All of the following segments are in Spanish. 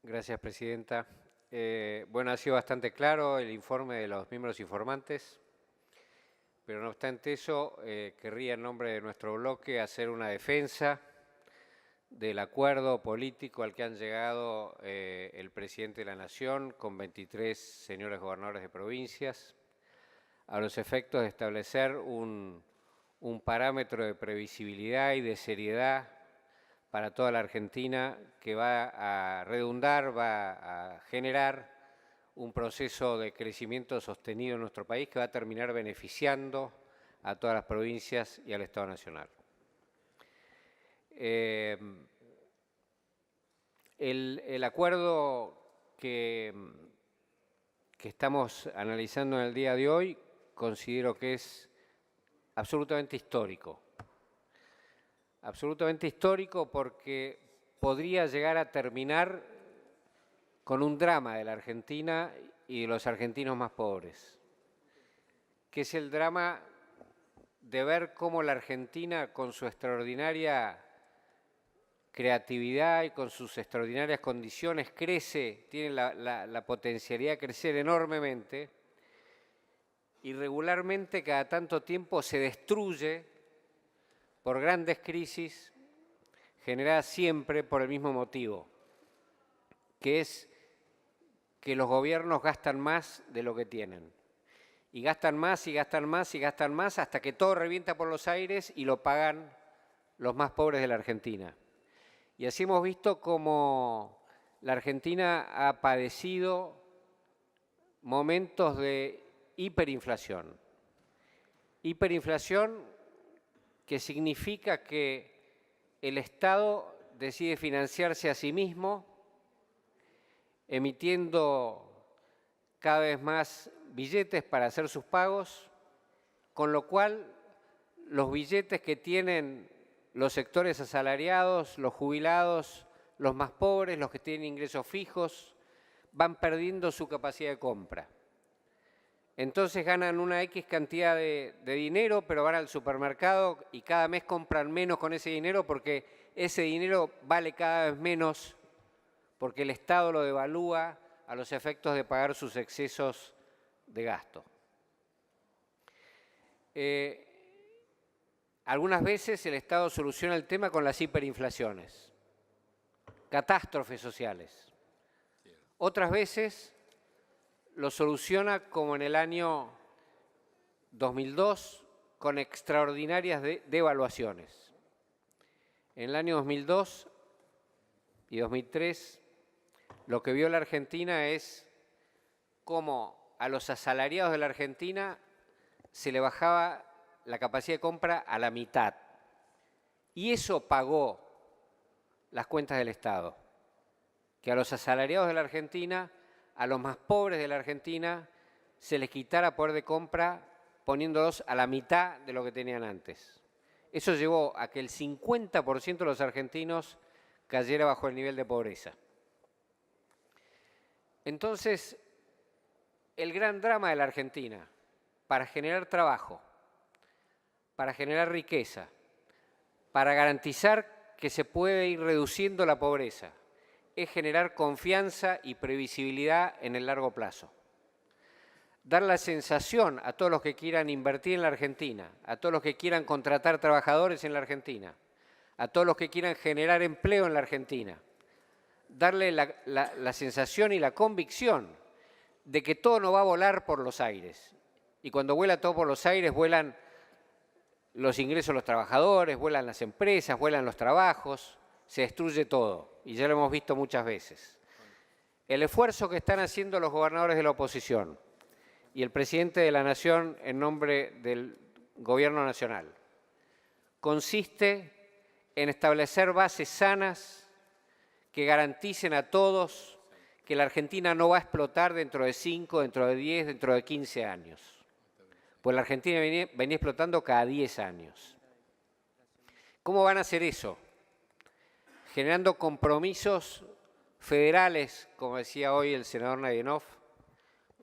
Gracias, presidenta. Bueno, ha sido bastante claro el informe de los miembros informantes, pero no obstante eso, querría en nombre de nuestro bloque hacer una defensa del acuerdo político al que han llegado el presidente de la Nación con 23 señores gobernadores de provincias, a los efectos de establecer un parámetro de previsibilidad y de seriedad para toda la Argentina que va a redundar, va a generar un proceso de crecimiento sostenido en nuestro país que va a terminar beneficiando a todas las provincias y al Estado Nacional. El acuerdo que estamos analizando en el día de hoy considero que es absolutamente histórico. Absolutamente histórico porque podría llegar a terminar con un drama de la Argentina y de los argentinos más pobres, que es el drama de ver cómo la Argentina, con su extraordinaria creatividad y con sus extraordinarias condiciones, crece, tiene la potencialidad de crecer enormemente y regularmente cada tanto tiempo se destruye por grandes crisis generadas siempre por el mismo motivo, que es que los gobiernos gastan más de lo que tienen. Y gastan más y gastan más y gastan más hasta que todo revienta por los aires y lo pagan los más pobres de la Argentina. Y así hemos visto cómo la Argentina ha padecido momentos de hiperinflación. Hiperinflación que significa que el Estado decide financiarse a sí mismo, emitiendo cada vez más billetes para hacer sus pagos, con lo cual los billetes que tienen los sectores asalariados, los jubilados, los más pobres, los que tienen ingresos fijos, van perdiendo su capacidad de compra. Entonces ganan una X cantidad de dinero, pero van al supermercado y cada mes compran menos con ese dinero porque ese dinero vale cada vez menos porque el Estado lo devalúa a los efectos de pagar sus excesos de gasto. Algunas veces el Estado soluciona el tema con las hiperinflaciones, catástrofes sociales. Otras veces lo soluciona como en el año 2002 con extraordinarias devaluaciones. En el año 2002 y 2003 lo que vio la Argentina es cómo a los asalariados de la Argentina se le bajaba la capacidad de compra a la mitad. Y eso pagó las cuentas del Estado. Que a los asalariados de la Argentina, a los más pobres de la Argentina, se les quitara poder de compra poniéndolos a la mitad de lo que tenían antes. Eso llevó a que el 50% de los argentinos cayera bajo el nivel de pobreza. Entonces, el gran drama de la Argentina, para generar trabajo, para generar riqueza, para garantizar que se puede ir reduciendo la pobreza, es generar confianza y previsibilidad en el largo plazo. Dar la sensación a todos los que quieran invertir en la Argentina, a todos los que quieran contratar trabajadores en la Argentina, a todos los que quieran generar empleo en la Argentina, darle la sensación y la convicción de que todo no va a volar por los aires. Y cuando vuela todo por los aires, vuelan los ingresos de los trabajadores, vuelan las empresas, vuelan los trabajos, se destruye todo. Y ya lo hemos visto muchas veces. El esfuerzo que están haciendo los gobernadores de la oposición y el presidente de la Nación en nombre del Gobierno Nacional consiste en establecer bases sanas que garanticen a todos que la Argentina no va a explotar dentro de 5, dentro de 10, dentro de 15 años. Pues la Argentina venía explotando cada 10 años. ¿Cómo van a hacer eso? Generando compromisos federales, como decía hoy el senador Nadienov,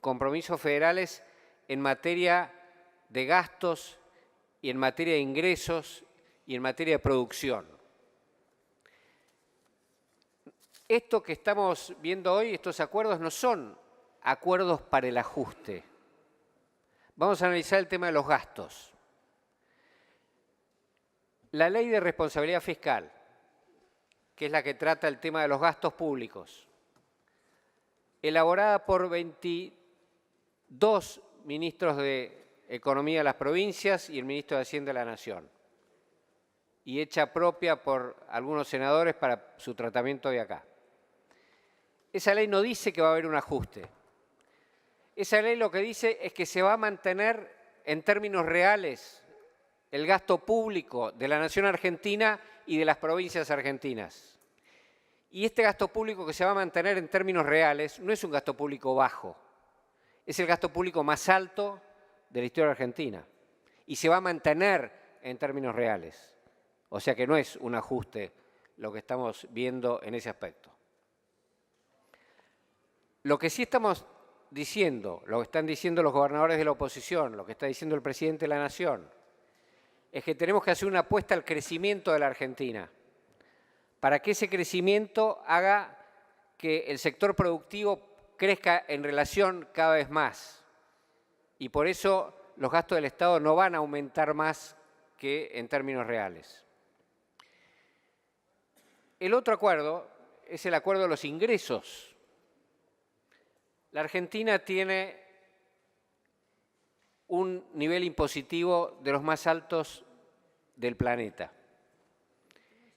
compromisos federales en materia de gastos y en materia de ingresos y en materia de producción. Esto que estamos viendo hoy, estos acuerdos, no son acuerdos para el ajuste. Vamos a analizar el tema de los gastos. La Ley de Responsabilidad Fiscal, que es la que trata el tema de los gastos públicos, elaborada por 22 ministros de Economía de las provincias y el ministro de Hacienda de la Nación, y hecha propia por algunos senadores para su tratamiento de acá. Esa ley no dice que va a haber un ajuste. Esa ley lo que dice es que se va a mantener en términos reales el gasto público de la nación argentina y de las provincias argentinas. Y este gasto público que se va a mantener en términos reales no es un gasto público bajo, es el gasto público más alto de la historia argentina y se va a mantener en términos reales. O sea que no es un ajuste lo que estamos viendo en ese aspecto. Lo que sí estamos diciendo, lo que están diciendo los gobernadores de la oposición, lo que está diciendo el presidente de la Nación, es que tenemos que hacer una apuesta al crecimiento de la Argentina, para que ese crecimiento haga que el sector productivo crezca en relación cada vez más. Y por eso los gastos del Estado no van a aumentar más que en términos reales. El otro acuerdo es el acuerdo de los ingresos. La Argentina tiene un nivel impositivo de los más altos del planeta.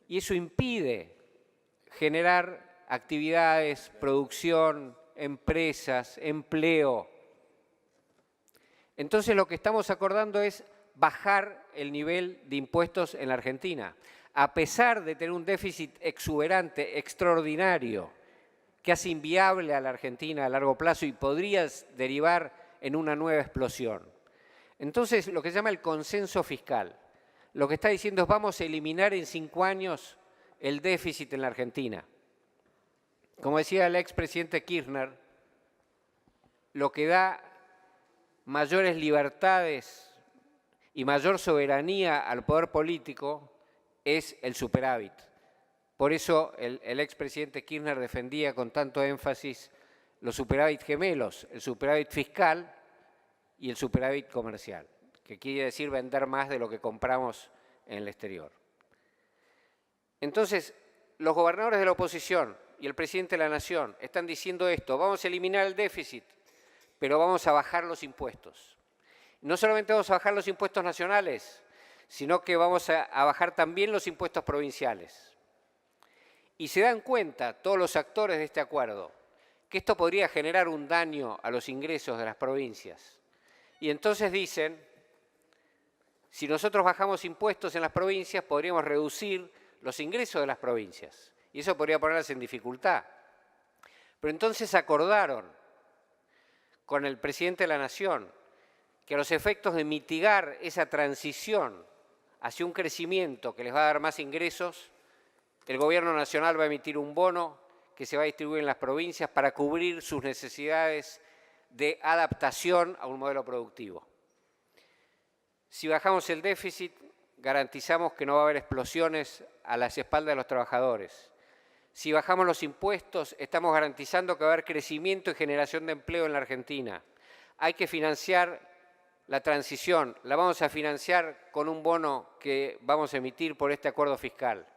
Y eso impide generar actividades, producción, empresas, empleo. Entonces lo que estamos acordando es bajar el nivel de impuestos en la Argentina, a pesar de tener un déficit exuberante, extraordinario, que hace inviable a la Argentina a largo plazo y podría derivar en una nueva explosión. Entonces, lo que se llama el consenso fiscal, lo que está diciendo es vamos a eliminar en 5 años el déficit en la Argentina. Como decía el expresidente Kirchner, lo que da mayores libertades y mayor soberanía al poder político es el superávit. Por eso el expresidente Kirchner defendía con tanto énfasis los superávit gemelos, el superávit fiscal y el superávit comercial, que quiere decir vender más de lo que compramos en el exterior. Entonces, los gobernadores de la oposición y el presidente de la Nación están diciendo esto: vamos a eliminar el déficit, pero vamos a bajar los impuestos. No solamente vamos a bajar los impuestos nacionales, sino que vamos a bajar también los impuestos provinciales. Y se dan cuenta todos los actores de este acuerdo que esto podría generar un daño a los ingresos de las provincias. Y entonces dicen, si nosotros bajamos impuestos en las provincias, podríamos reducir los ingresos de las provincias. Y eso podría ponerlas en dificultad. Pero entonces acordaron con el presidente de la Nación que a los efectos de mitigar esa transición hacia un crecimiento que les va a dar más ingresos, el Gobierno Nacional va a emitir un bono que se va a distribuir en las provincias para cubrir sus necesidades de adaptación a un modelo productivo. Si bajamos el déficit, garantizamos que no va a haber explosiones a las espaldas de los trabajadores. Si bajamos los impuestos, estamos garantizando que va a haber crecimiento y generación de empleo en la Argentina. Hay que financiar la transición, la vamos a financiar con un bono que vamos a emitir por este acuerdo fiscal.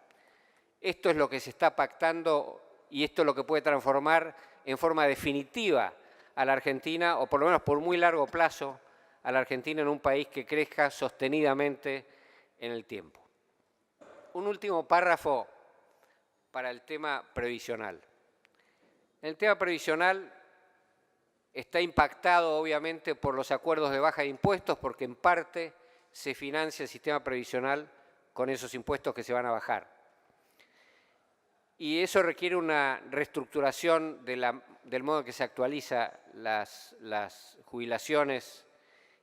Esto es lo que se está pactando y esto es lo que puede transformar en forma definitiva a la Argentina, o por lo menos por muy largo plazo, a la Argentina en un país que crezca sostenidamente en el tiempo. Un último párrafo para el tema previsional. El tema previsional está impactado obviamente por los acuerdos de baja de impuestos, porque en parte se financia el sistema previsional con esos impuestos que se van a bajar. Y eso requiere una reestructuración del modo en que se actualiza las jubilaciones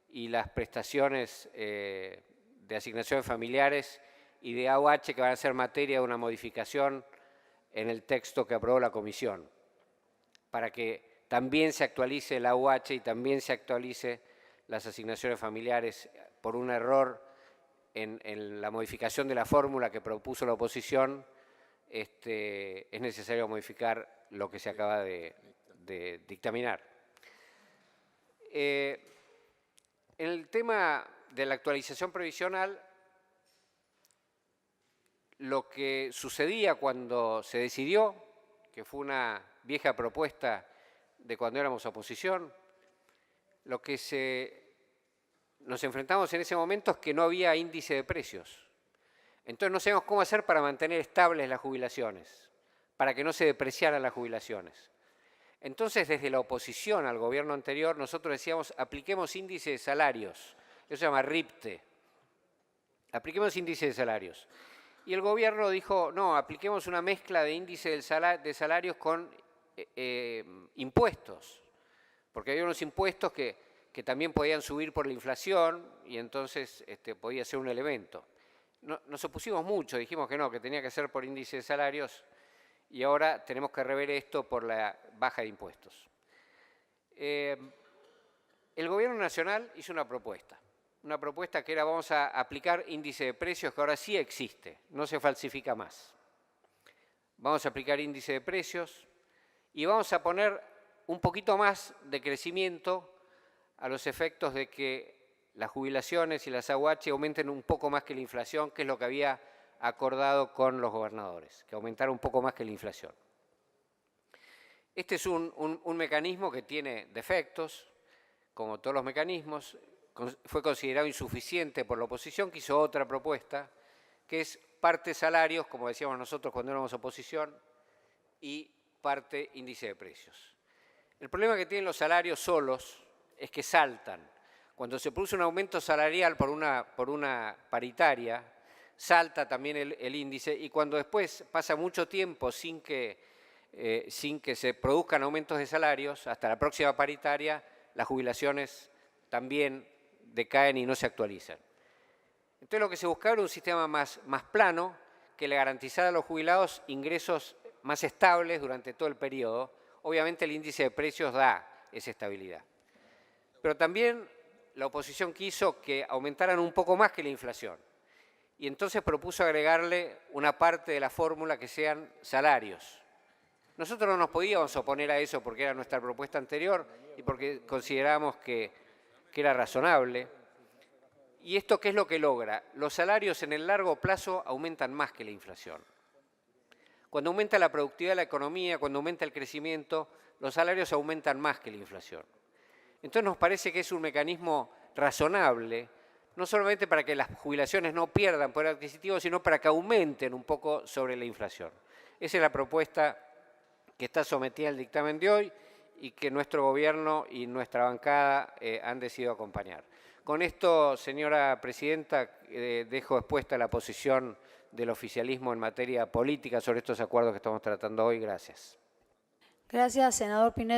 y las prestaciones de asignaciones familiares y de AUH, que van a ser materia de una modificación en el texto que aprobó la Comisión, para que también se actualice el AUH y también se actualice las asignaciones familiares por un error en la modificación de la fórmula que propuso la oposición. es necesario modificar lo que se acaba de dictaminar. En el tema de la actualización previsional, lo que sucedía cuando se decidió, que fue una vieja propuesta de cuando éramos oposición, lo que nos enfrentamos en ese momento es que no había índice de precios. Entonces no sabíamos cómo hacer para mantener estables las jubilaciones, para que no se depreciaran las jubilaciones. Entonces, desde la oposición al gobierno anterior, nosotros decíamos, apliquemos índice de salarios. Eso se llama RIPTE. Apliquemos índice de salarios. Y el gobierno dijo, no, apliquemos una mezcla de índice de salarios con impuestos. Porque había unos impuestos que también podían subir por la inflación y entonces podía ser un elemento. Nos opusimos mucho, dijimos que no, que tenía que ser por índice de salarios y ahora tenemos que rever esto por la baja de impuestos. El gobierno nacional hizo una propuesta que era vamos a aplicar índice de precios que ahora sí existe, no se falsifica más. Vamos a aplicar índice de precios y vamos a poner un poquito más de crecimiento a los efectos de que las jubilaciones y las AUH aumenten un poco más que la inflación, que es lo que había acordado con los gobernadores, que aumentara un poco más que la inflación. Este es un mecanismo que tiene defectos, como todos los mecanismos. Fue considerado insuficiente por la oposición, que hizo otra propuesta, que es parte salarios, como decíamos nosotros cuando éramos oposición, y parte índice de precios. El problema que tienen los salarios solos es que saltan. Cuando se produce un aumento salarial por una paritaria, salta también el índice y cuando después pasa mucho tiempo sin que se produzcan aumentos de salarios, hasta la próxima paritaria, las jubilaciones también decaen y no se actualizan. Entonces lo que se buscaba era un sistema más plano que le garantizara a los jubilados ingresos más estables durante todo el periodo. Obviamente el índice de precios da esa estabilidad. Pero también la oposición quiso que aumentaran un poco más que la inflación. Y entonces propuso agregarle una parte de la fórmula que sean salarios. Nosotros no nos podíamos oponer a eso porque era nuestra propuesta anterior y porque consideramos que era razonable. ¿Y esto qué es lo que logra? Los salarios en el largo plazo aumentan más que la inflación. Cuando aumenta la productividad de la economía, cuando aumenta el crecimiento, los salarios aumentan más que la inflación. Entonces nos parece que es un mecanismo razonable, no solamente para que las jubilaciones no pierdan poder adquisitivo, sino para que aumenten un poco sobre la inflación. Esa es la propuesta que está sometida al dictamen de hoy y que nuestro gobierno y nuestra bancada han decidido acompañar. Con esto, señora presidenta, dejo expuesta la posición del oficialismo en materia política sobre estos acuerdos que estamos tratando hoy. Gracias. Gracias, senador Pineda.